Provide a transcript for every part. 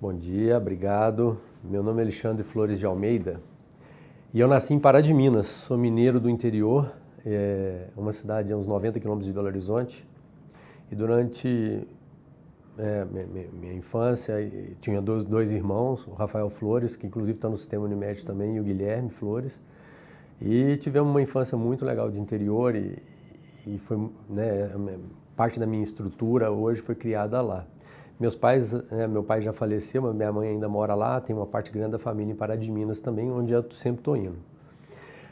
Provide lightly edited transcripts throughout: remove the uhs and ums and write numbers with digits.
Bom dia, obrigado. Meu nome é Alexandre Flores de Almeida e eu nasci em Pará de Minas, sou mineiro do interior, uma cidade a uns 90 quilômetros de Belo Horizonte. E durante minha infância tinha dois irmãos, o Rafael Flores, que inclusive está no sistema Unimed também, e o Guilherme Flores. E tivemos uma infância muito legal de interior e foi, né, parte da minha estrutura hoje foi criada lá. Meus pais, meu pai já faleceu, mas minha mãe ainda mora lá, tem uma parte grande da família em Pará de Minas também, onde eu sempre estou indo.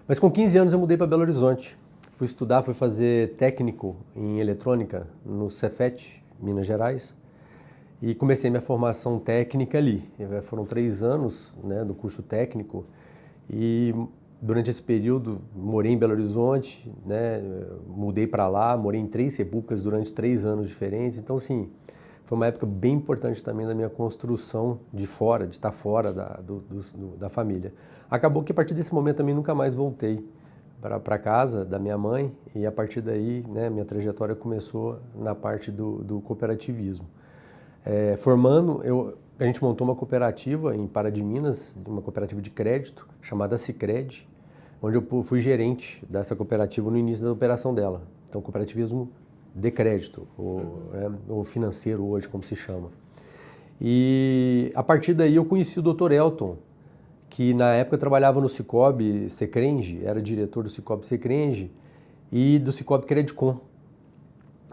Mas com 15 anos eu mudei para Belo Horizonte. Fui estudar, fui fazer técnico em eletrônica no Cefet, Minas Gerais, e comecei minha formação técnica ali. Foram 3 anos, né, do curso técnico e durante esse período morei em Belo Horizonte, né, mudei para lá, morei em 3 repúblicas durante 3 anos diferentes. Então, assim, foi uma época bem importante também da minha construção de estar fora da família. Acabou que a partir desse momento também nunca mais voltei para casa da minha mãe e a partir daí, né, minha trajetória começou na parte do cooperativismo. Formando, a gente montou uma cooperativa em Pará de Minas, uma cooperativa de crédito chamada Sicredi, onde eu fui gerente dessa cooperativa no início da operação dela. Então, cooperativismo de crédito, ou financeiro hoje, como se chama. E a partir daí eu conheci o Dr. Elton, que na época trabalhava no Cicobi Sicredi, era diretor do Cicobi Sicredi e do Cicobi Credicom.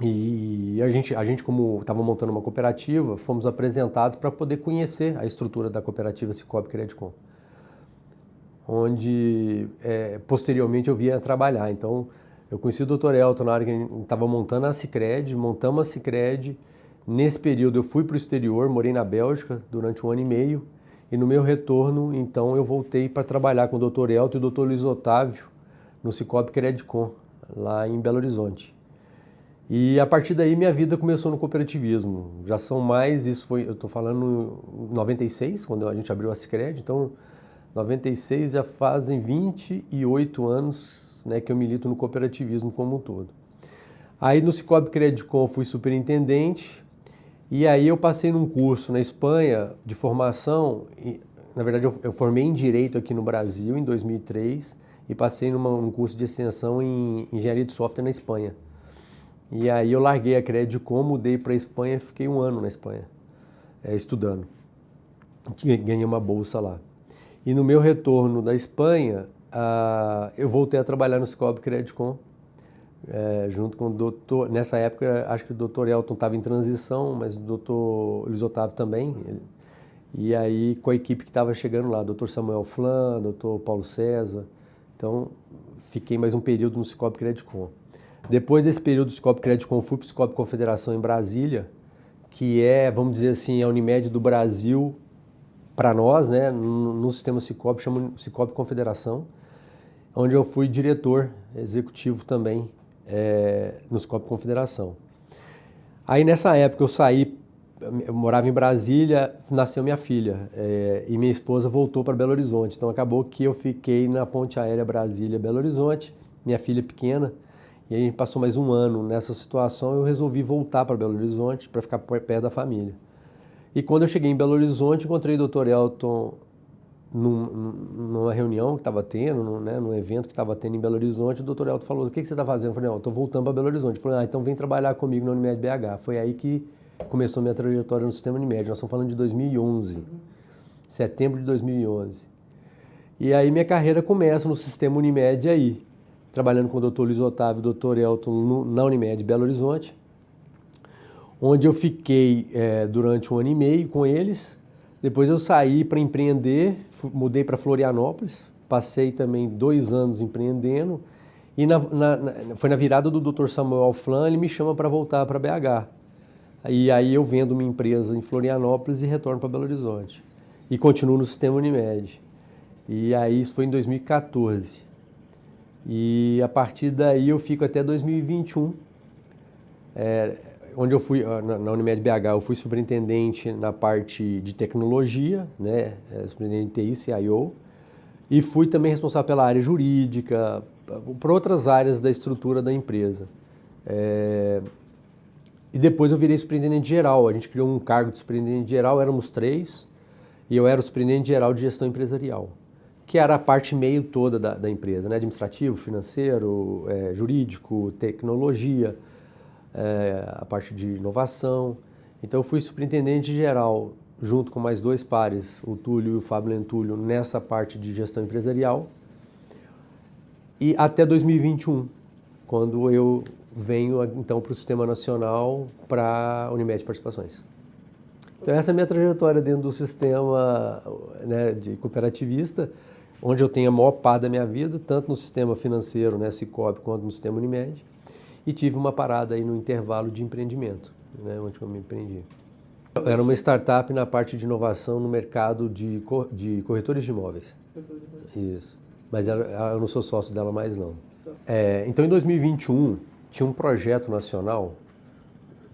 E a gente como estava montando uma cooperativa, fomos apresentados para poder conhecer a estrutura da cooperativa Cicobi Credicom, onde posteriormente eu via trabalhar. Então, eu conheci o Dr. Elton na hora que a gente estava montando a Sicredi, montamos a Sicredi. Nesse período eu fui para o exterior, morei na Bélgica durante 1 ano e meio, e no meu retorno, então, eu voltei para trabalhar com o Dr. Elton e o Dr. Luiz Otávio no Cicobi Credicom, lá em Belo Horizonte. E a partir daí minha vida começou no cooperativismo. Já são mais, eu estou falando em 96, quando a gente abriu a Sicredi, então 96 já fazem 28 anos, né, que eu milito no cooperativismo como um todo. Aí no Cicobi Credicom eu fui superintendente e aí eu passei num curso na Espanha de formação, na verdade eu formei em Direito aqui no Brasil em 2003 e passei num curso de extensão em Engenharia de Software na Espanha. E aí eu larguei a Credicom, mudei para a Espanha e fiquei 1 ano na Espanha, estudando. Ganhei uma bolsa lá. E no meu retorno da Espanha, eu voltei a trabalhar no Cicobi Credicom, junto com o doutor. Nessa época, acho que o doutor Elton estava em transição, mas o doutor Luiz Otávio também. E aí, com a equipe que estava chegando lá, doutor Samuel Flan, doutor Paulo César. Então, fiquei mais um período no Cicobi Credicom. Depois desse período do Cicobi Credicom, fui para o Cicobi Confederação em Brasília, que vamos dizer assim, a Unimed do Brasil para nós, né, no sistema Cicobi, chama Cicobi Confederação, onde eu fui diretor executivo também no Cicobi Confederação. Aí nessa época eu morava em Brasília, nasceu minha filha e minha esposa voltou para Belo Horizonte. Então acabou que eu fiquei na ponte aérea Brasília-Belo Horizonte, minha filha pequena, e a gente passou mais 1 ano nessa situação. Eu resolvi voltar para Belo Horizonte para ficar perto da família. E quando eu cheguei em Belo Horizonte, encontrei o Dr. Elton numa reunião que estava tendo, num evento que estava tendo em Belo Horizonte. O Dr. Elton falou: o que você está fazendo? Eu falei: não, estou voltando para Belo Horizonte. Ele falou: então vem trabalhar comigo na Unimed BH. Foi aí que começou minha trajetória no sistema Unimed. Nós estamos falando de 2011, setembro de 2011. E aí minha carreira começa no sistema Unimed aí, trabalhando com o Dr. Luiz Otávio e o Dr. Elton na Unimed Belo Horizonte, onde eu fiquei durante 1 ano e meio com eles. Depois eu saí para empreender, mudei para Florianópolis, passei também 2 anos empreendendo, e foi na virada do Dr. Samuel Flan, ele me chama para voltar para BH. E aí eu vendo uma empresa em Florianópolis e retorno para Belo Horizonte. E continuo no sistema Unimed. E aí isso foi em 2014. E a partir daí eu fico até 2021, onde eu fui, na Unimed BH, eu fui superintendente na parte de tecnologia, né, superintendente de TI, CIO, e fui também responsável pela área jurídica, por outras áreas da estrutura da empresa. E depois eu virei superintendente geral. A gente criou um cargo de superintendente geral, éramos 3, e eu era o superintendente geral de gestão empresarial, que era a parte meio toda da empresa, né? Administrativo, financeiro, jurídico, tecnologia, a parte de inovação. Então eu fui superintendente geral, junto com mais 2 pares, o Túlio e o Fábio Lentulio, nessa parte de gestão empresarial. E até 2021, quando eu venho então para o Sistema Nacional, para a Unimed Participações. Então essa é a minha trajetória dentro do sistema, né, de cooperativista, onde eu tenho a maior parte da minha vida, tanto no sistema financeiro, né, Sicoob, quanto no sistema Unimed, e tive uma parada aí no intervalo de empreendimento, né, onde eu me empreendi. Era uma startup na parte de inovação no mercado de corretores de imóveis. Isso. Mas eu não sou sócio dela mais não. Então em 2021 tinha um projeto nacional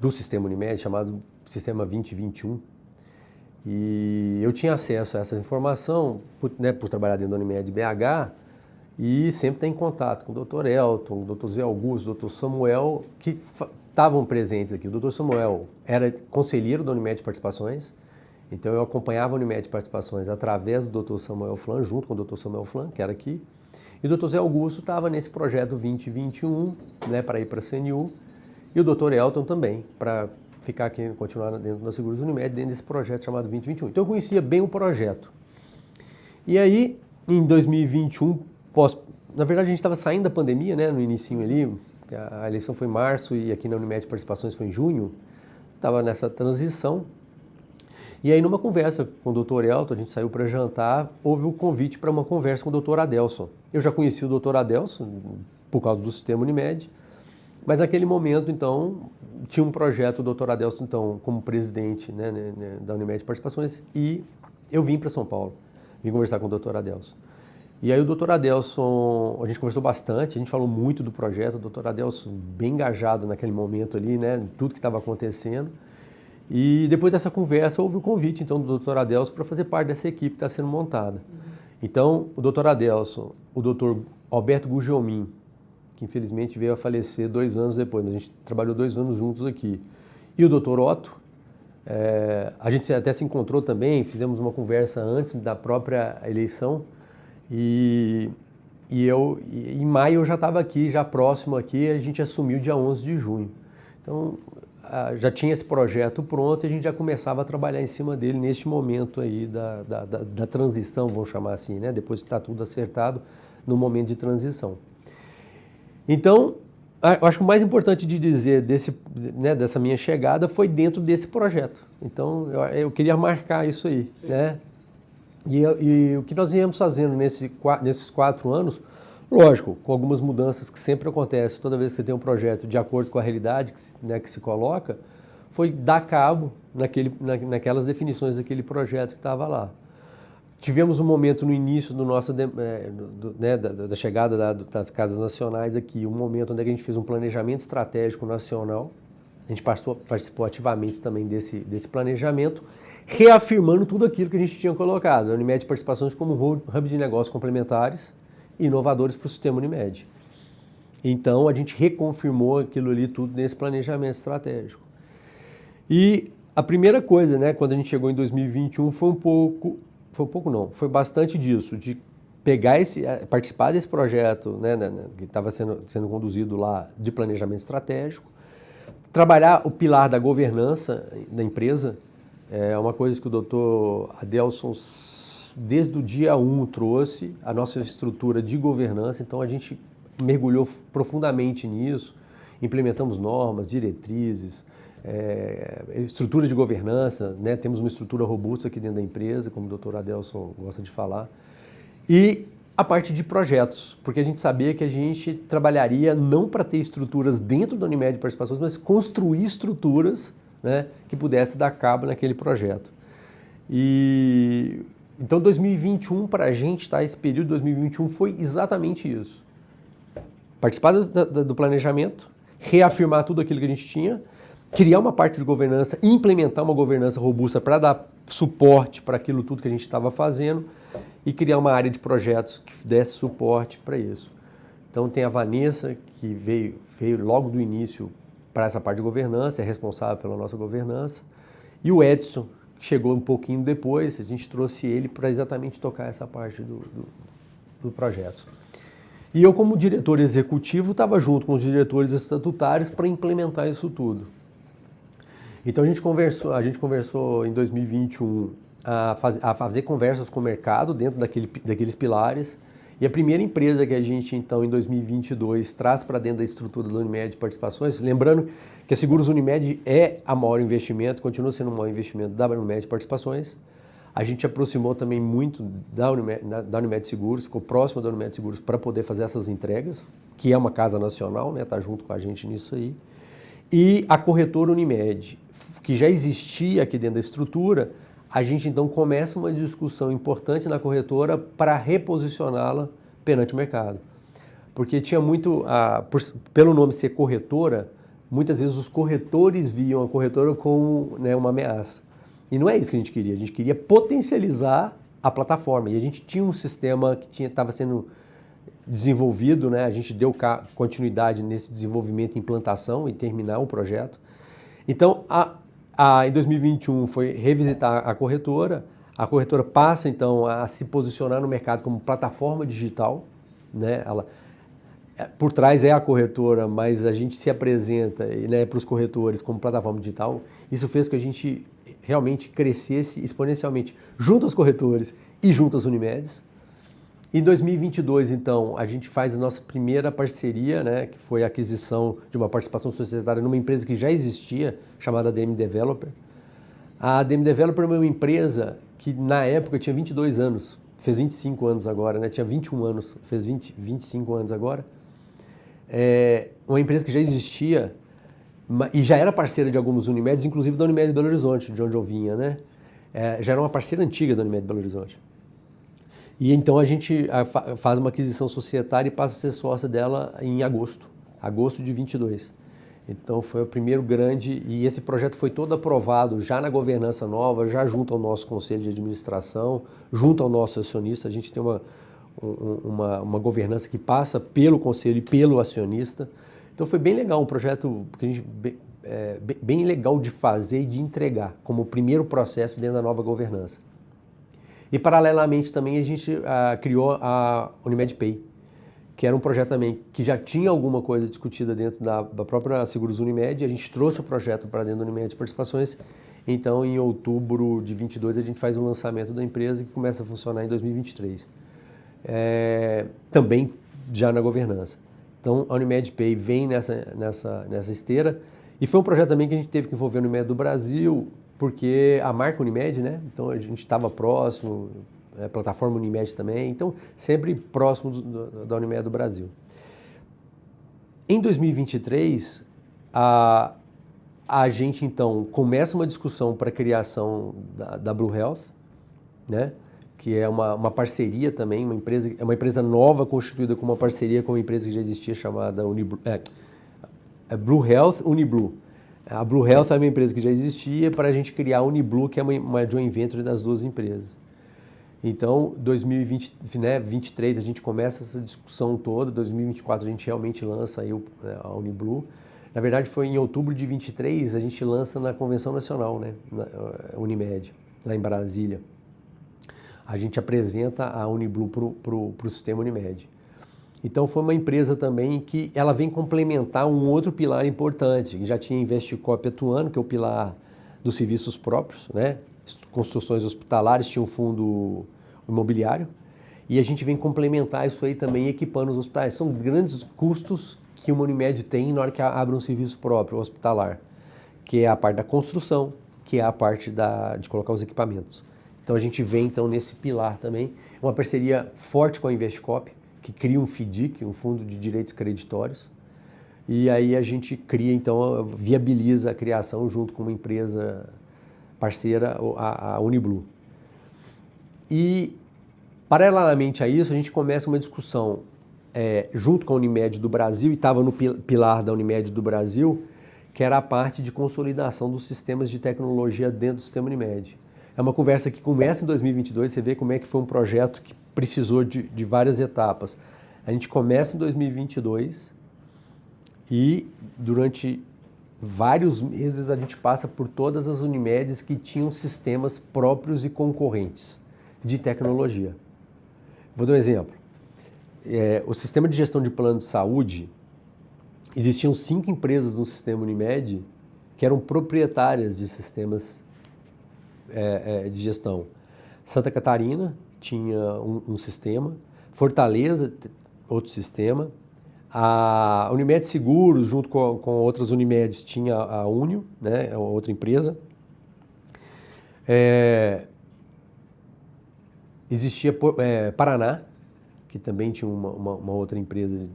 do Sistema Unimed chamado Sistema 2021 e eu tinha acesso a essa informação, né, por trabalhar dentro da Unimed BH e sempre estar em contato com o Dr. Elton, o Dr. Zé Augusto, o Dr. Samuel, que estavam presentes aqui. O Dr. Samuel era conselheiro da Unimed Participações, então eu acompanhava a Unimed Participações através do Dr. Samuel Flan, junto com o Dr. Samuel Flan, que era aqui. E o Dr. Zé Augusto estava nesse projeto 2021, né, para ir para a CNU, e o Dr. Elton também, para ficar aqui, continuar dentro da Seguros Unimed, dentro desse projeto chamado 2021. Então eu conhecia bem o projeto. E aí, em 2021, na verdade a gente estava saindo da pandemia, né, no inicinho ali, a eleição foi em março e aqui na Unimed Participações foi em junho, estava nessa transição. E aí, numa conversa com o Dr. Elton, a gente saiu para jantar, houve o convite para uma conversa com o Dr. Adelson. Eu já conheci o Dr. Adelson por causa do sistema Unimed, mas naquele momento, então, tinha um projeto, o Dr. Adelson, então, como presidente, né, da Unimed Participações, e eu vim para São Paulo, vim conversar com o Dr. Adelson. E aí o Dr. Adelson, a gente conversou bastante, a gente falou muito do projeto, o Dr. Adelson bem engajado naquele momento ali, né, tudo que estava acontecendo. E depois dessa conversa houve o convite então do Dr. Adelson para fazer parte dessa equipe que está sendo montada. Então o Dr. Adelson, o Dr. Alberto Gugelmin, que infelizmente veio a falecer 2 anos depois, mas a gente trabalhou 2 anos juntos aqui, e o Dr. Otto, a gente até se encontrou também, fizemos uma conversa antes da própria eleição, e em maio eu já estava aqui, já próximo aqui, a gente assumiu dia 11 de junho. Então já tinha esse projeto pronto e a gente já começava a trabalhar em cima dele neste momento aí da transição, vamos chamar assim, né? Depois que está tudo acertado, no momento de transição. Então, eu acho que o mais importante de dizer dessa minha chegada foi dentro desse projeto. Então, eu queria marcar isso aí, né? E o que nós viemos fazendo nesses 4 anos, lógico, com algumas mudanças que sempre acontecem toda vez que você tem um projeto de acordo com a realidade que se coloca, foi dar cabo naquelas definições daquele projeto que estava lá. Tivemos um momento no início da chegada das casas nacionais aqui, um momento onde a gente fez um planejamento estratégico nacional, a gente participou ativamente também desse planejamento, reafirmando tudo aquilo que a gente tinha colocado, a Unimed Participações como hub de negócios complementares, inovadores para o sistema Unimed. Então, a gente reconfirmou aquilo ali tudo nesse planejamento estratégico. E a primeira coisa, né, quando a gente chegou em 2021, foi bastante disso, de participar desse projeto, né, que estava sendo conduzido lá de planejamento estratégico, trabalhar o pilar da governança da empresa, é uma coisa que o Dr. Adelson desde o dia 1 trouxe a nossa estrutura de governança, então a gente mergulhou profundamente nisso, implementamos normas, diretrizes, estrutura de governança, né? Temos uma estrutura robusta aqui dentro da empresa, como o Dr. Adelson gosta de falar, e a parte de projetos, porque a gente sabia que a gente trabalharia não para ter estruturas dentro da Unimed Participações, mas construir estruturas, né, que pudesse dar cabo naquele projeto. Então, 2021 para a gente, tá? Esse período de 2021 foi exatamente isso. Participar do planejamento, reafirmar tudo aquilo que a gente tinha, criar uma parte de governança, implementar uma governança robusta para dar suporte para aquilo tudo que a gente estava fazendo e criar uma área de projetos que desse suporte para isso. Então, tem a Vanessa, que veio logo do início para essa parte de governança, é responsável pela nossa governança. E o Edson, que chegou um pouquinho depois, a gente trouxe ele para exatamente tocar essa parte do projeto. E eu, como diretor executivo, estava junto com os diretores estatutários para implementar isso tudo. Então a gente conversou em 2021 a fazer conversas com o mercado dentro daqueles pilares. E a primeira empresa que a gente, então, em 2022, traz para dentro da estrutura da Unimed Participações, lembrando que a Seguros Unimed é a maior investimento, continua sendo o maior investimento da Unimed Participações. A gente aproximou também muito da Unimed Seguros, ficou próximo da Unimed Seguros para poder fazer essas entregas, que é uma casa nacional, né, tá junto com a gente nisso aí. E a corretora Unimed, que já existia aqui dentro da estrutura, a gente então começa uma discussão importante na corretora para reposicioná-la perante o mercado. Porque tinha muito, pelo nome ser corretora, muitas vezes os corretores viam a corretora como, né, uma ameaça. E não é isso que a gente queria potencializar a plataforma. E a gente tinha um sistema que estava sendo desenvolvido, né? A gente deu continuidade nesse desenvolvimento e implantação e terminar o projeto. Então, em 2021 foi revisitar a corretora passa então a se posicionar no mercado como plataforma digital, né? Por trás é a corretora, mas a gente se apresenta, né, para os corretores como plataforma digital. Isso fez que a gente realmente crescesse exponencialmente junto aos corretores e junto às Unimedes. Em 2022, então, a gente faz a nossa primeira parceria, né, que foi a aquisição de uma participação societária numa empresa que já existia, chamada DM Developer. A DM Developer é uma empresa que, na época, tinha 22 anos, fez 25 anos agora, né, tinha 21 anos, fez 25 anos agora. É uma empresa que já existia e já era parceira de alguns Unimedes, inclusive da Unimed Belo Horizonte, de onde eu vinha, né? Já era uma parceira antiga da Unimed Belo Horizonte. E então a gente faz uma aquisição societária e passa a ser sócia dela em agosto de 22. Então foi o primeiro grande, e esse projeto foi todo aprovado já na governança nova, já junto ao nosso conselho de administração, junto ao nosso acionista. A gente tem uma governança que passa pelo conselho e pelo acionista. Então foi bem legal, um projeto que a gente, bem legal de fazer e de entregar, como o primeiro processo dentro da nova governança. E paralelamente também a gente criou a Unimed Pay, que era um projeto também que já tinha alguma coisa discutida dentro da própria Seguros Unimed. A gente trouxe o projeto para dentro da Unimed Participações. Então, em outubro de 22, a gente faz o lançamento da empresa que começa a funcionar em 2023. Também já na governança. Então, a Unimed Pay vem nessa esteira. E foi um projeto também que a gente teve que envolver a Unimed do Brasil, porque a marca Unimed, né? Então, a gente estava próximo, a plataforma Unimed também. Então, sempre próximo da Unimed do Brasil. Em 2023, a gente, então, começa uma discussão para a criação da Blue Health, né? Que é uma parceria também, é uma empresa nova constituída com uma parceria com uma empresa que já existia chamada Blue Health Uniblue. A Blue Health é uma empresa que já existia para a gente criar a Uniblue, que é uma joint venture das duas empresas. Então, 2023 a gente começa essa discussão toda, 2024 a gente realmente lança aí a Uniblue. Na verdade, foi em outubro de 23 a gente lança na Convenção Nacional, né, na Unimed, lá em Brasília. A gente apresenta a Uniblue para o sistema Unimed. Então foi uma empresa também que ela vem complementar um outro pilar importante, que já tinha Investcop atuando, que é o pilar dos serviços próprios, né? Construções hospitalares, tinha um fundo imobiliário, e a gente vem complementar isso aí também equipando os hospitais. São grandes custos que uma Unimed tem na hora que abre um serviço próprio hospitalar, que é a parte da construção, que é a parte de colocar os equipamentos. Então a gente vem então nesse pilar também, uma parceria forte com a Investcop, que cria um FDIC, um Fundo de Direitos Creditórios, e aí a gente cria então, viabiliza a criação junto com uma empresa parceira, a Uniblue. E paralelamente a isso, a gente começa uma discussão junto com a Unimed do Brasil, e estava no pilar da Unimed do Brasil, que era a parte de consolidação dos sistemas de tecnologia dentro do sistema Unimed. É uma conversa que começa em 2022, você vê como é que foi um projeto que precisou de várias etapas. A gente começa em 2022 e durante vários meses a gente passa por todas as Unimedes que tinham sistemas próprios e concorrentes de tecnologia. Vou dar um exemplo. O sistema de gestão de plano de saúde, existiam 5 empresas no sistema Unimed que eram proprietárias de sistemas de gestão. Santa Catarina tinha um sistema, Fortaleza, outro sistema, a Unimed Seguros, junto com outras Unimedes, tinha a Unio, né, outra empresa. Existia Paraná, que também tinha uma outra empresa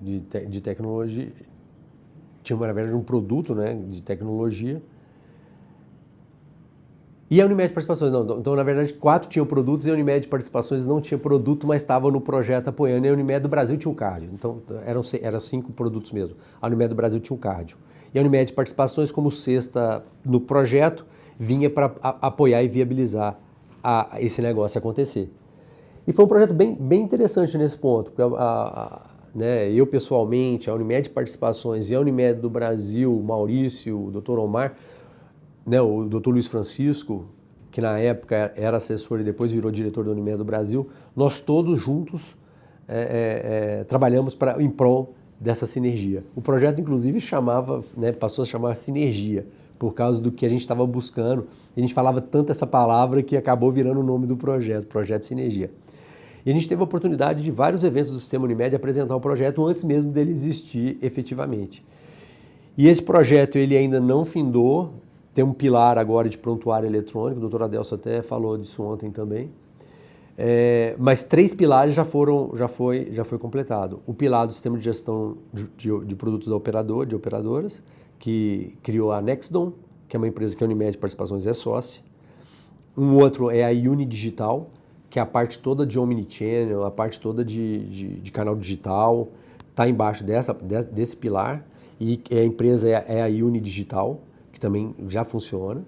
de tecnologia, tinha, na verdade, um produto, né, de tecnologia. E a Unimed Participações, não. Então, na verdade, 4 tinham produtos e a Unimed Participações não tinha produto, mas estava no projeto apoiando. E a Unimed do Brasil tinha um cardio. Então, eram 5 produtos mesmo. A Unimed do Brasil tinha um cardio. E a Unimed Participações, como sexta no projeto, vinha para apoiar e viabilizar esse negócio acontecer. E foi um projeto bem interessante nesse ponto, porque né, eu pessoalmente, a Unimed Participações e a Unimed do Brasil, o Maurício, o Dr. Omar, né, o Dr. Luiz Francisco, que na época era assessor e depois virou diretor da Unimed do Brasil, nós todos juntos trabalhamos em prol dessa sinergia. O projeto, inclusive, passou a chamar Sinergia, por causa do que a gente estava buscando. A gente falava tanto essa palavra que acabou virando o nome do projeto, Projeto Sinergia. E a gente teve a oportunidade de vários eventos do Sistema Unimed apresentar o projeto antes mesmo dele existir efetivamente. E esse projeto ele ainda não findou, tem um pilar agora de prontuário eletrônico, o Dr. Adelso até falou disso ontem também, mas 3 pilares já foi completado. O pilar do sistema de gestão de produtos de operadoras, que criou a Nexdom, que é uma empresa que a Unimed Participações é sócia. Um outro é a Uni Digital, que é a parte toda de Omnichannel, a parte toda de canal digital, está embaixo desse pilar. E a empresa é a Uni Digital, que também já funciona.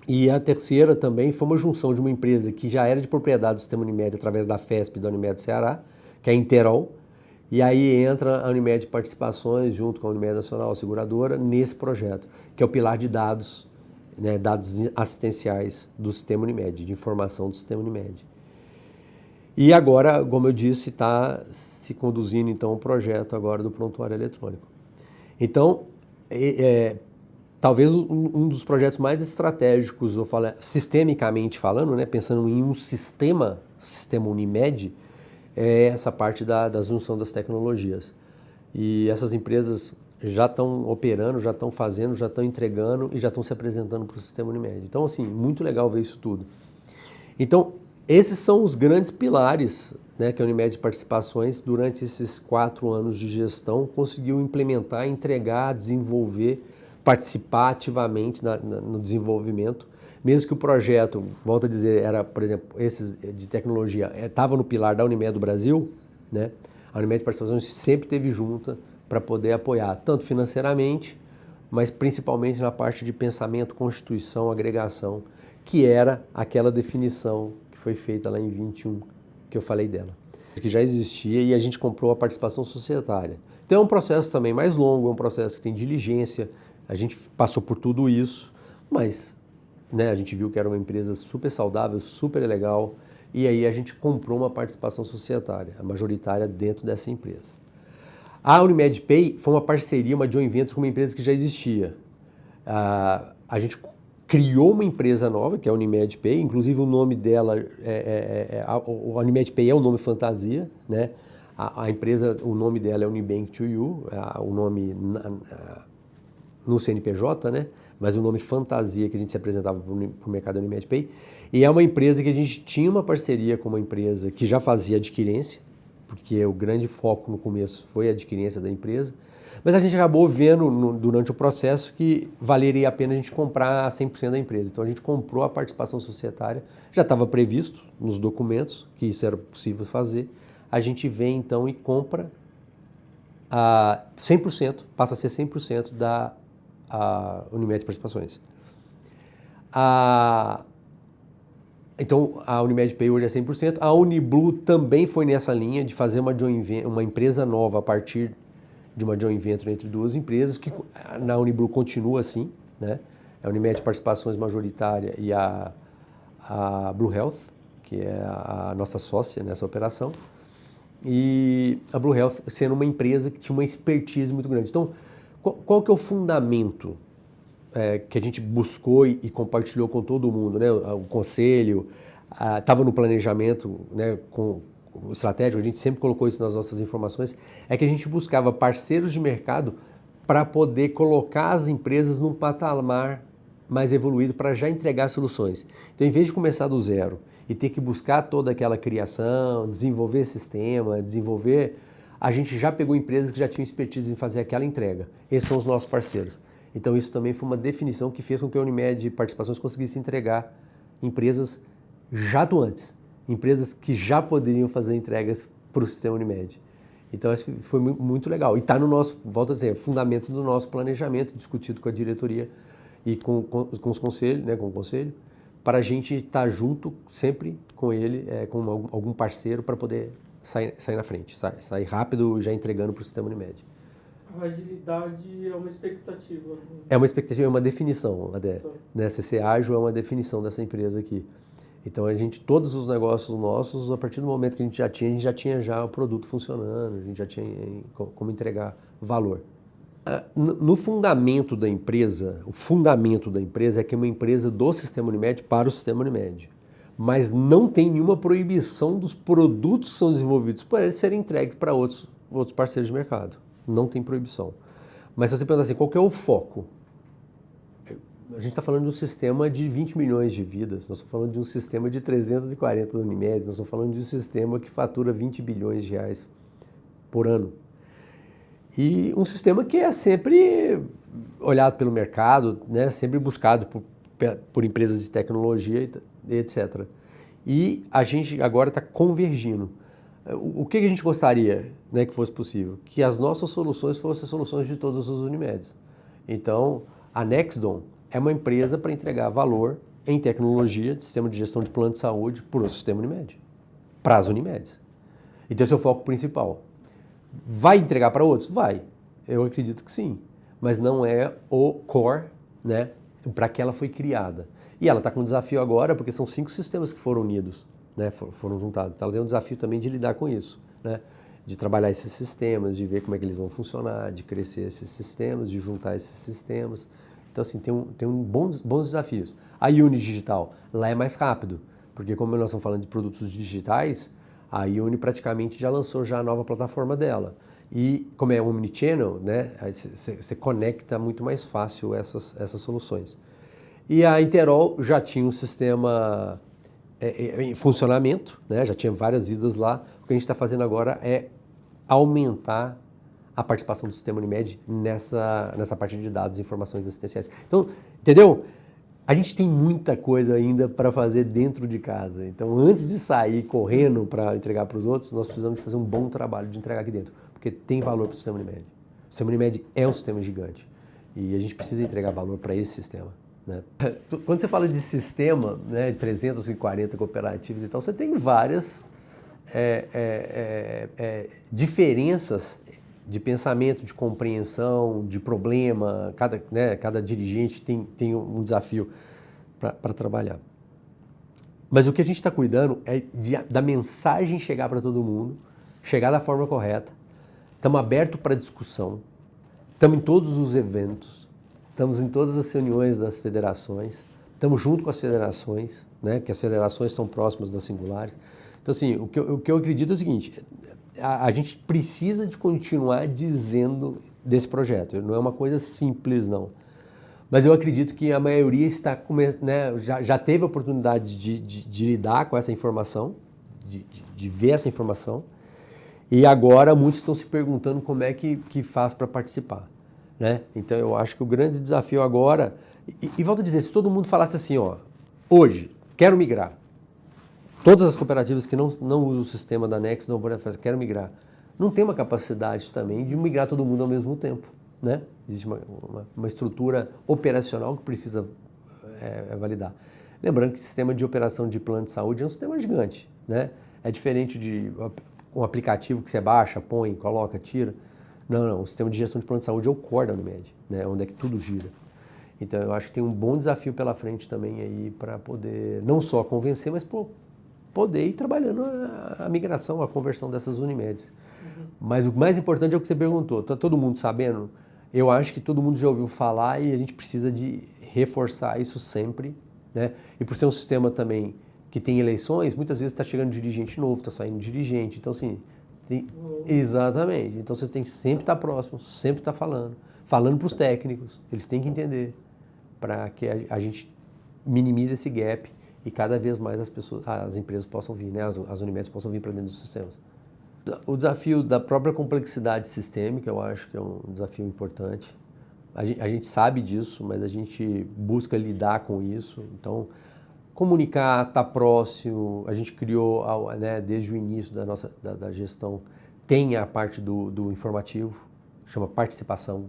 E a terceira também foi uma junção de uma empresa que já era de propriedade do Sistema Unimed através da FESP da Unimed do Ceará, que é a Interol. E aí entra a Unimed Participações, junto com a Unimed Nacional, a seguradora, nesse projeto, que é o pilar de dados, né, dados assistenciais do Sistema Unimed, de informação do Sistema Unimed. E agora, como eu disse, está se conduzindo então o projeto agora do prontuário eletrônico. Então, talvez um dos projetos mais estratégicos, sistemicamente falando, né, pensando em um sistema Unimed, é essa parte da junção das tecnologias. E essas empresas já estão operando, já estão fazendo, já estão entregando e já estão se apresentando para o Sistema Unimed. Então, assim, muito legal ver isso tudo. Então, esses são os grandes pilares, né, que a Unimed Participações, durante esses 4 anos de gestão, conseguiu implementar, entregar, desenvolver, participar ativamente no desenvolvimento. Mesmo que o projeto, volto a dizer, era, por exemplo, esses de tecnologia, estava no pilar da Unimed do Brasil, né? A Unimed Participações sempre esteve junta para poder apoiar, tanto financeiramente, mas principalmente na parte de pensamento, constituição, agregação, que era aquela definição que foi feita lá em 21, que eu falei dela, que já existia e a gente comprou a participação societária. Então é um processo também mais longo, é um processo que tem diligência, a gente passou por tudo isso, mas, né, a gente viu que era uma empresa super saudável, super legal, e aí a gente comprou uma participação societária, a majoritária dentro dessa empresa. A Unimed Pay foi uma parceria, uma joint venture com uma empresa que já existia. A gente criou uma empresa nova, que é a Unimed Pay, inclusive o nome dela, a Unimed Pay é o nome fantasia, né? A empresa, o nome dela é Unibank to You, o nome no CNPJ, né? Mas o nome fantasia que a gente se apresentava para o mercado da Unimed Pay. E é uma empresa que a gente tinha uma parceria com uma empresa que já fazia adquirência, porque o grande foco no começo foi a adquirência da empresa, mas a gente acabou vendo durante o processo que valeria a pena a gente comprar 100% da empresa. Então a gente comprou a participação societária, já estava previsto nos documentos que isso era possível fazer. A gente vem então e compra 100%, passa a ser 100% da Unimed Participações. Então, a Unimed Pay hoje é 100%. A Uniblue também foi nessa linha de fazer uma empresa nova a partir de uma joint venture entre duas empresas, que na Uniblu continua assim, né? A Unimed Participações majoritária e a Blue Health, que é a nossa sócia nessa operação, e a Blue Health sendo uma empresa que tinha uma expertise muito grande. Então, qual que é o fundamento que a gente buscou e compartilhou com todo mundo, né? O conselho estava no planejamento, né, com o estratégico, a gente sempre colocou isso nas nossas informações, é que a gente buscava parceiros de mercado para poder colocar as empresas num patamar mais evoluído para já entregar soluções. Então, em vez de começar do zero e ter que buscar toda aquela criação, desenvolver sistema, a gente já pegou empresas que já tinham expertise em fazer aquela entrega. Esses são os nossos parceiros. Então, isso também foi uma definição que fez com que a Unimed Participações conseguisse entregar empresas já atuantes, empresas que já poderiam fazer entregas para o sistema Unimed. Então, isso foi muito legal. E está no nosso, volto a dizer, fundamento do nosso planejamento, discutido com a diretoria e com os conselhos, né, com o conselho, para a gente estar junto sempre com ele, com algum parceiro, para poder sair na frente, sair rápido já entregando para o sistema Unimed. A agilidade é uma expectativa. É uma expectativa, é uma definição, Adé. Né? Ser ágil é uma definição dessa empresa aqui. Então, todos os negócios nossos, a partir do momento que a gente já tinha já o produto funcionando, a gente já tinha como entregar valor. No fundamento da empresa, o fundamento da empresa é que é uma empresa do sistema Unimed para o sistema Unimed. Mas não tem nenhuma proibição dos produtos que são desenvolvidos para eles serem entregues para outros parceiros de mercado. Não tem proibição. Mas se você perguntar assim, qual que é o foco? A gente está falando de um sistema de 20 milhões de vidas, nós estamos falando de um sistema de 340 Unimedes, nós estamos falando de um sistema que fatura 20 bilhões de reais por ano. E um sistema que é sempre olhado pelo mercado, né, sempre buscado por empresas de tecnologia, etc. E a gente agora está convergindo. O que a gente gostaria, né, que fosse possível? Que as nossas soluções fossem soluções de todas as Unimedes. Então, a Nexdom é uma empresa para entregar valor em tecnologia de sistema de gestão de plano de saúde para o sistema Unimed, para as Unimedes. Então, esse é o foco principal. Vai entregar para outros? Vai. Eu acredito que sim. Mas não é o core, né, para que ela foi criada. E ela está com um desafio agora, porque são 5 sistemas que foram unidos, né, foram juntados. Então, ela tem um desafio também de lidar com isso, né, de trabalhar esses sistemas, de ver como é que eles vão funcionar, de crescer esses sistemas, de juntar esses sistemas. Então, assim, tem bons desafios. A Uni Digital, lá é mais rápido, porque como nós estamos falando de produtos digitais, a Uni praticamente já lançou já a nova plataforma dela. E como é omnichannel, né, você conecta muito mais fácil essas soluções. E a Interol já tinha um sistema em funcionamento, né, já tinha várias idas lá. O que a gente está fazendo agora é aumentar a participação do sistema Unimed nessa parte de dados e informações assistenciais. Então, entendeu? A gente tem muita coisa ainda para fazer dentro de casa. Então, antes de sair correndo para entregar para os outros, nós precisamos de fazer um bom trabalho de entregar aqui dentro, porque tem valor para o sistema Unimed. O sistema Unimed é um sistema gigante e a gente precisa entregar valor para esse sistema, né? Quando você fala de sistema, né, 340 cooperativas e tal, você tem várias diferenças de pensamento, de compreensão, de problema. Cada dirigente tem um desafio para trabalhar. Mas o que a gente está cuidando é da mensagem chegar para todo mundo, chegar da forma correta. Estamos abertos para discussão, estamos em todos os eventos, estamos em todas as reuniões das federações, estamos junto com as federações, né, que as federações estão próximas das singulares. Então, assim, o que eu acredito é o seguinte: a gente precisa de continuar dizendo desse projeto. Não é uma coisa simples, não. Mas eu acredito que a maioria já teve a oportunidade de lidar com essa informação, de ver essa informação, e agora muitos estão se perguntando como é que faz para participar, né? Então eu acho que o grande desafio agora, e volto a dizer, se todo mundo falasse assim, ó, hoje, quero migrar, todas as cooperativas que não usam o sistema da Nex, não podem fazer, quero migrar, não tem uma capacidade também de migrar todo mundo ao mesmo tempo, né? Existe uma estrutura operacional que precisa validar. Lembrando que o sistema de operação de plano de saúde é um sistema gigante, né? É diferente de um aplicativo que você baixa, põe, coloca, tira. Não, o sistema de gestão de plano de saúde é o core da Unimed, né? Onde é que tudo gira. Então eu acho que tem um bom desafio pela frente também aí para poder não só convencer, mas poder ir trabalhando a migração, a conversão dessas Unimedes. Mas o mais importante é o que você perguntou. Tá todo mundo sabendo? Eu acho que todo mundo já ouviu falar e a gente precisa de reforçar isso sempre, né? E por ser um sistema também que tem eleições, muitas vezes está chegando dirigente novo, está saindo dirigente. Então, assim, exatamente. Então você tem que sempre estar próximo, sempre estar falando para os técnicos. Eles têm que entender para que a gente minimize esse gap e cada vez mais as empresas possam vir, né? As Unimedes possam vir para dentro dos sistemas. O desafio da própria complexidade sistêmica, eu acho que é um desafio importante. A gente sabe disso, mas a gente busca lidar com isso. Então, comunicar, estar próximo, a gente criou, né, desde o início da gestão, tem a parte do informativo, chama participação.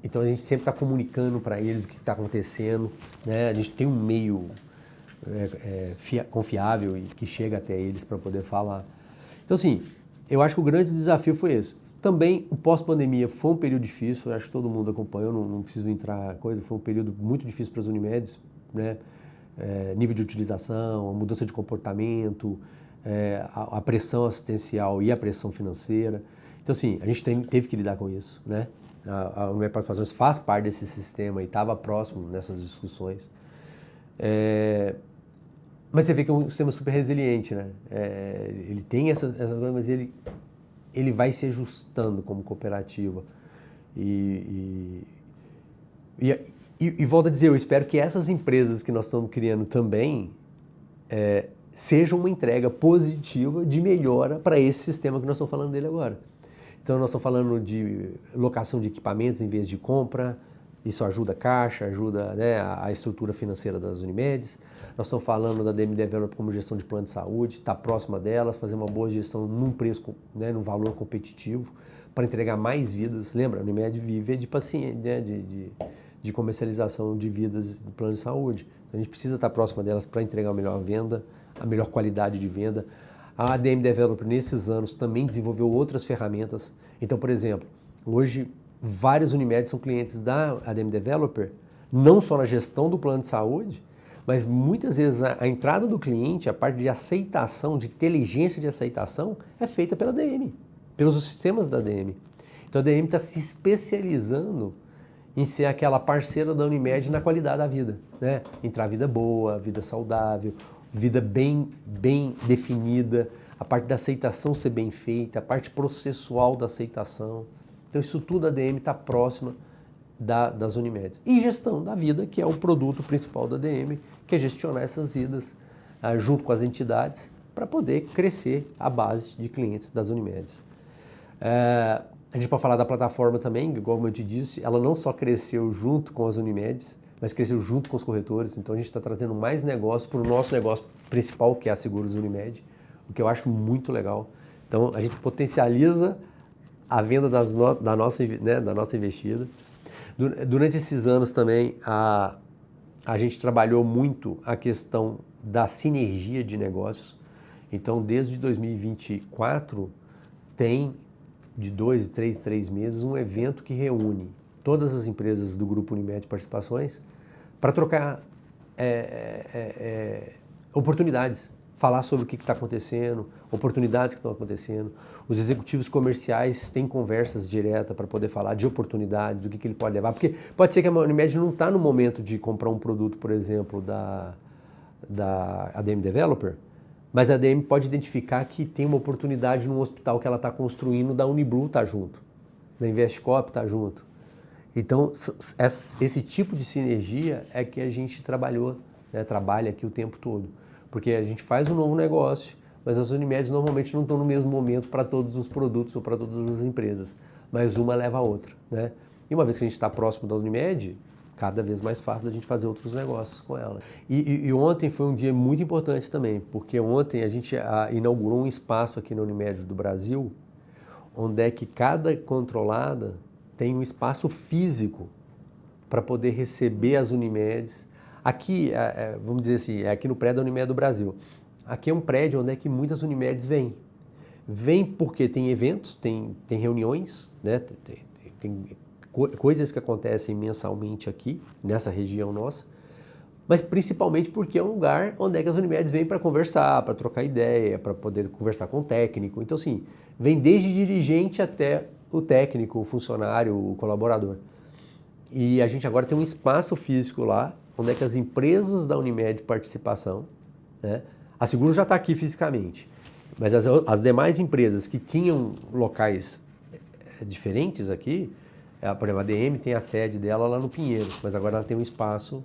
Então a gente sempre está comunicando para eles o que está acontecendo, né? A gente tem um meio confiável e que chega até eles para poder falar. Então, assim, eu acho que o grande desafio foi esse. Também o pós-pandemia foi um período difícil, eu acho que todo mundo acompanhou, não preciso entrar coisa, foi um período muito difícil para as Unimedes, né? Nível de utilização, a mudança de comportamento, a pressão assistencial e a pressão financeira. Então, assim, a gente teve que lidar com isso, né? A Unimed Participações faz parte desse sistema e estava próximo nessas discussões. Mas você vê que é um sistema super resiliente, né? Ele tem essas coisas, mas ele vai se ajustando como cooperativa. E volto a dizer, eu espero que essas empresas que nós estamos criando também sejam uma entrega positiva de melhora para esse sistema que nós estamos falando dele agora. Então, nós estamos falando de locação de equipamentos em vez de compra, isso ajuda a caixa, ajuda, né, a estrutura financeira das Unimedes. Nós estamos falando da DM Develop como gestão de plano de saúde, estar próxima delas, fazer uma boa gestão num preço, né, num valor competitivo, para entregar mais vidas. Lembra, a Unimed vive de paciente, né, de comercialização de vidas do plano de saúde. Então, a gente precisa estar próxima delas para entregar a melhor venda, a melhor qualidade de venda. A ADM Developer, nesses anos, também desenvolveu outras ferramentas. Então, por exemplo, hoje, várias Unimedes são clientes da ADM Developer, não só na gestão do plano de saúde, mas muitas vezes a entrada do cliente, a parte de aceitação, de inteligência de aceitação, é feita pela ADM, pelos sistemas da ADM. Então, a ADM está se especializando em ser aquela parceira da Unimed na qualidade da vida, né? Entrar vida boa, vida saudável, vida bem definida, a parte da aceitação ser bem feita, a parte processual da aceitação. Então isso tudo a ADM está próxima das Unimedes. E gestão da vida, que é o produto principal da ADM, que é gestionar essas vidas junto com as entidades para poder crescer a base de clientes das Unimedes. A gente pode falar da plataforma também, igual eu te disse, ela não só cresceu junto com as Unimedes, mas cresceu junto com os corretores. Então a gente está trazendo mais negócio para o nosso negócio principal, que é a Seguros Unimed, o que eu acho muito legal. Então a gente potencializa a venda da nossa investida. Durante esses anos também a gente trabalhou muito a questão da sinergia de negócios. Então desde 2024 tem de 2, 3 meses um evento que reúne todas as empresas do Grupo Unimed Participações para trocar oportunidades, falar sobre o que está acontecendo, oportunidades que estão acontecendo. Os executivos comerciais têm conversas diretas para poder falar de oportunidades, do que ele pode levar, porque pode ser que a Unimed não está no momento de comprar um produto, por exemplo, da ADM Developer, mas a ADM pode identificar que tem uma oportunidade num hospital que ela está construindo, da Uniblu está junto, da Investcop está junto. Então, esse tipo de sinergia é que a gente trabalha aqui o tempo todo. Porque a gente faz um novo negócio, mas as Unimedes normalmente não estão no mesmo momento para todos os produtos ou para todas as empresas. Mas uma leva a outra, né? E uma vez que a gente está próximo da Unimed, cada vez mais fácil da gente fazer outros negócios com ela. E ontem foi um dia muito importante também, porque ontem a gente inaugurou um espaço aqui na Unimed do Brasil, onde é que cada controlada tem um espaço físico para poder receber as Unimedes. Aqui, vamos dizer assim, é aqui no prédio da Unimed do Brasil. Aqui é um prédio onde é que muitas Unimedes vêm. Vem porque tem eventos, tem reuniões, né? Tem coisas que acontecem mensalmente aqui, nessa região nossa, mas principalmente porque é um lugar onde é que as Unimedes vêm para conversar, para trocar ideia, para poder conversar com o técnico. Então, assim, vem desde dirigente até o técnico, o funcionário, o colaborador. E a gente agora tem um espaço físico lá, onde é que as empresas da Unimed Participação, né? A Seguro já está aqui fisicamente, mas as demais empresas que tinham locais diferentes aqui, por exemplo, a DM tem a sede dela lá no Pinheiros, mas agora ela tem um espaço,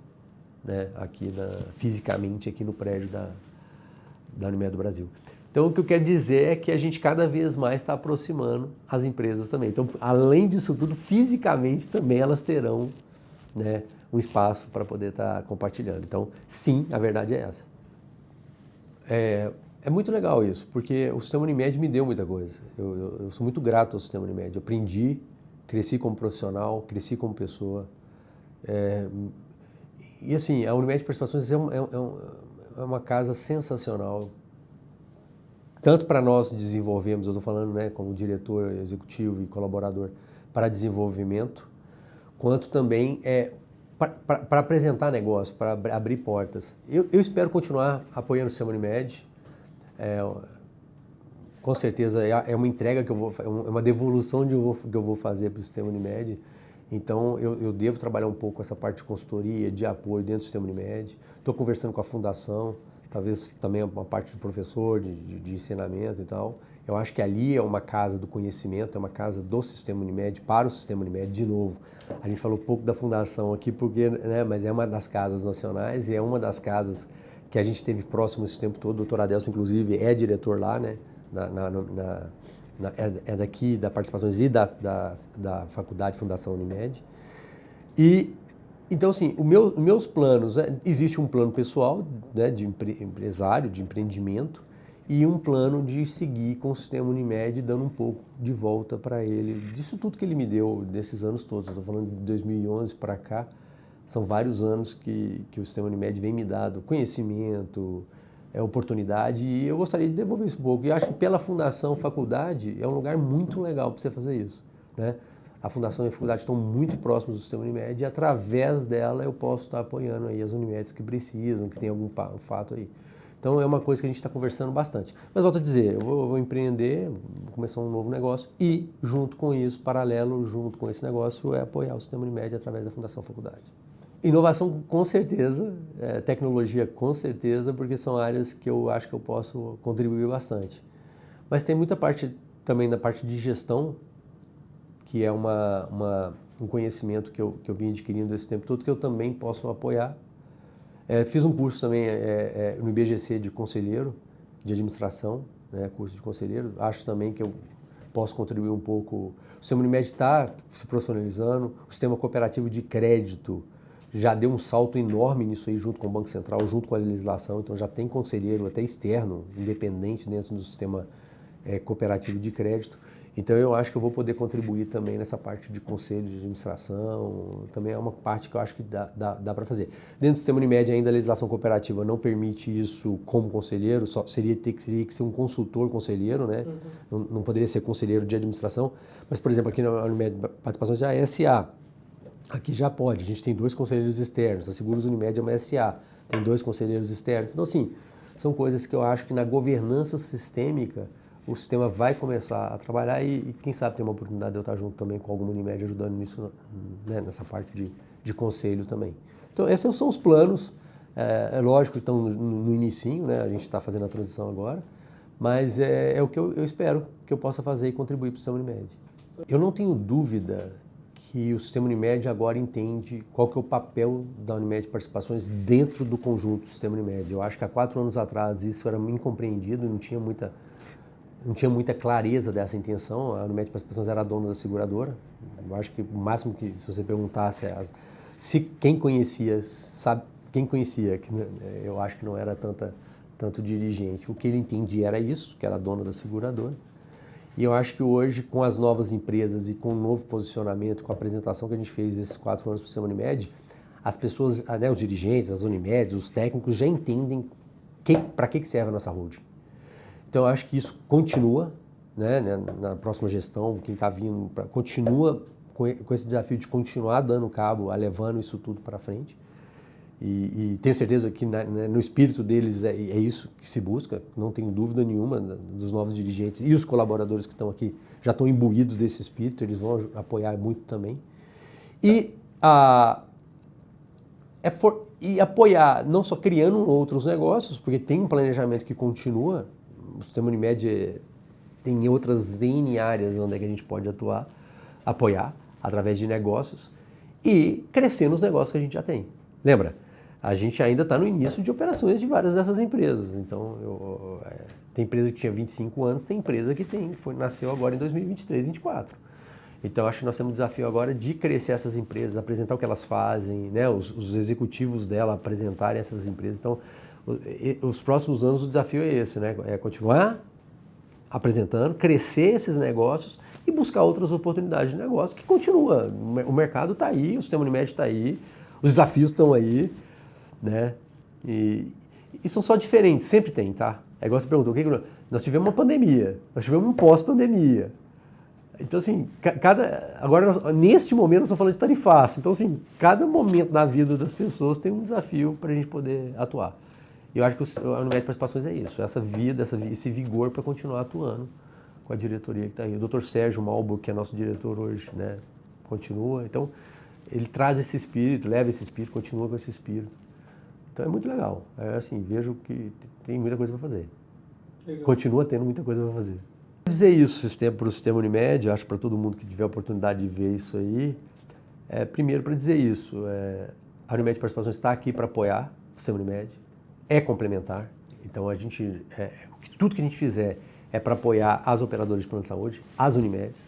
né, aqui fisicamente aqui no prédio da Unimed do Brasil. Então, o que eu quero dizer é que a gente cada vez mais está aproximando as empresas também. Então, além disso tudo, fisicamente também elas terão, né, um espaço para poder estar compartilhando. Então, sim, a verdade é essa. É muito legal isso, porque o sistema Unimed me deu muita coisa. Eu sou muito grato ao sistema Unimed. Eu aprendi, cresci como profissional, cresci como pessoa. E assim, a Unimed Participações é uma casa sensacional. Tanto para nós desenvolvermos, eu estou falando, né, como diretor executivo e colaborador, para desenvolvimento, quanto também para apresentar negócio, para abrir portas. Eu espero continuar apoiando o sistema Unimed. Com certeza é uma entrega que é uma devolução que eu vou fazer para o sistema Unimed. Então eu devo trabalhar um pouco essa parte de consultoria, de apoio dentro do sistema Unimed. Estou conversando com a fundação, talvez também uma parte de professor, de ensinamento e tal. Eu acho que ali é uma casa do conhecimento, é uma casa do sistema Unimed, para o sistema Unimed, de novo. A gente falou pouco da fundação aqui, porque, né, mas é uma das casas nacionais e é uma das casas que a gente teve próximo esse tempo todo. O doutor Adelson, inclusive, é diretor lá, né, é daqui, da Participações e da Faculdade Fundação Unimed. E, então, assim, meus planos, existe um plano pessoal, né, de empresário, de empreendimento, e um plano de seguir com o sistema Unimed, dando um pouco de volta para ele, disso tudo que ele me deu, desses anos todos. Eu estou falando de 2011 para cá, são vários anos que o sistema Unimed vem me dando conhecimento, oportunidade, e eu gostaria de devolver isso um pouco. E acho que pela Fundação Faculdade é um lugar muito legal para você fazer isso, né? A Fundação e a Faculdade estão muito próximos do sistema Unimed e através dela eu posso estar apoiando aí as Unimedes que precisam, que tem algum fato aí. Então é uma coisa que a gente está conversando bastante. Mas volto a dizer, eu vou empreender, vou começar um novo negócio e junto com isso, paralelo junto com esse negócio, é apoiar o sistema Unimed através da Fundação Faculdade. Inovação com certeza, tecnologia com certeza, porque são áreas que eu acho que eu posso contribuir bastante. Mas tem muita parte também da parte de gestão, que é um conhecimento que eu vim adquirindo esse tempo todo, que eu também posso apoiar. Fiz um curso também no IBGC de conselheiro, de administração, né, curso de conselheiro. Acho também que eu posso contribuir um pouco. O sistema Unimed está se profissionalizando, o sistema cooperativo de crédito já deu um salto enorme nisso aí, junto com o Banco Central, junto com a legislação. Então já tem conselheiro até externo, independente dentro do sistema cooperativo de crédito. Então eu acho que eu vou poder contribuir também nessa parte de conselho de administração, também é uma parte que eu acho que dá para fazer. Dentro do sistema Unimed ainda a legislação cooperativa não permite isso como conselheiro, só teria que ser um consultor conselheiro, né? Uhum. Não poderia ser conselheiro de administração, mas por exemplo aqui na Unimed Participação já é SA, aqui já pode, a gente tem 2 conselheiros externos, a Seguros Unimed é uma SA, tem 2 conselheiros externos, então assim, são coisas que eu acho que na governança sistêmica o sistema vai começar a trabalhar e quem sabe tem uma oportunidade de eu estar junto também com alguma Unimed ajudando nisso, né, nessa parte de conselho também. Então esses são os planos, é lógico que estão no inicinho, né, a gente está fazendo a transição agora, mas é o que eu espero que eu possa fazer e contribuir para o sistema Unimed. Eu não tenho dúvida que o sistema Unimed agora entende qual que é o papel da Unimed Participações dentro do conjunto do sistema Unimed. Eu acho que há 4 anos atrás isso era incompreendido, não tinha muita clareza dessa intenção. A Unimed Participações era a dona da seguradora. Eu acho que o máximo que, se você perguntasse se quem conhecia, sabe quem conhecia, que eu acho que não era tanto dirigente. O que ele entendia era isso, que era a dona da seguradora. E eu acho que hoje, com as novas empresas e com o novo posicionamento, com a apresentação que a gente fez desses 4 anos para o sistema Unimed, as pessoas, né, os dirigentes, as Unimedes, os técnicos já entendem para que serve a nossa holding. Então, eu acho que isso continua, né, na próxima gestão, quem está vindo, continua com esse desafio de continuar dando cabo, levando isso tudo para frente. E tenho certeza que no espírito deles é isso que se busca, não tenho dúvida nenhuma dos novos dirigentes e os colaboradores que estão aqui já estão imbuídos desse espírito, eles vão apoiar muito também. E apoiar não só criando outros negócios, porque tem um planejamento que continua, o Sistema Unimed tem outras N áreas onde é que a gente pode atuar, apoiar através de negócios e crescer nos negócios que a gente já tem. Lembra? A gente ainda está no início de operações de várias dessas empresas. Então, tem empresa que tinha 25 anos, tem empresa que nasceu agora em 2023, 2024. Então, acho que nós temos um desafio agora de crescer essas empresas, apresentar o que elas fazem, né? Os executivos dela apresentarem essas empresas. Então, os próximos anos o desafio é esse, né? É continuar apresentando, crescer esses negócios e buscar outras oportunidades de negócio, que continua. O mercado está aí, o Sistema Unimed está aí, os desafios estão aí, né? E são só diferentes, sempre tem, tá? É igual você perguntou, nós tivemos uma pandemia, nós tivemos um pós-pandemia. Então, assim, agora, neste momento, nós estamos falando de tarifaço. Então, assim, cada momento da vida das pessoas tem um desafio para a gente poder atuar. E eu acho que a Unimed Participações é isso, essa vida, esse vigor para continuar atuando com a diretoria que está aí. O Dr. Sérgio Malbo, que é nosso diretor hoje, né, continua. Então, ele traz esse espírito, leva esse espírito, continua com esse espírito. Então, é muito legal. É assim, vejo que tem muita coisa para fazer. Legal. Continua tendo muita coisa para fazer. Dizer isso para o Sistema Unimed, acho para todo mundo que tiver a oportunidade de ver isso aí, primeiro para dizer isso, a Unimed Participações está aqui para apoiar o Sistema Unimed, é complementar, então tudo que a gente fizer é para apoiar as operadoras de plano de saúde, as Unimeds,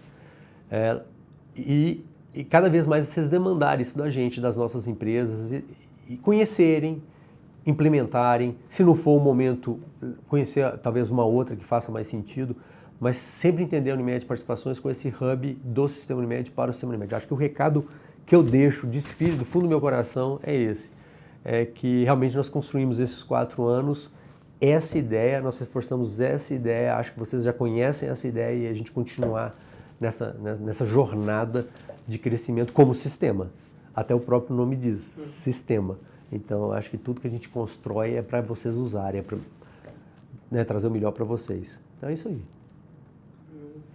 e cada vez mais vocês demandarem isso da gente, das nossas empresas, e conhecerem, implementarem, se não for o momento, conhecer talvez uma outra que faça mais sentido, mas sempre entender a Unimed Participações com esse hub do Sistema Unimed para o Sistema Unimed. Acho que o recado que eu deixo de espírito, do fundo do meu coração, é esse. É que realmente nós construímos esses 4 anos, essa ideia, nós reforçamos essa ideia, acho que vocês já conhecem essa ideia e a gente continuar nessa jornada de crescimento como sistema. Até o próprio nome diz, sistema. Então, acho que tudo que a gente constrói é para vocês usarem, é para trazer o melhor para vocês. Então é isso aí.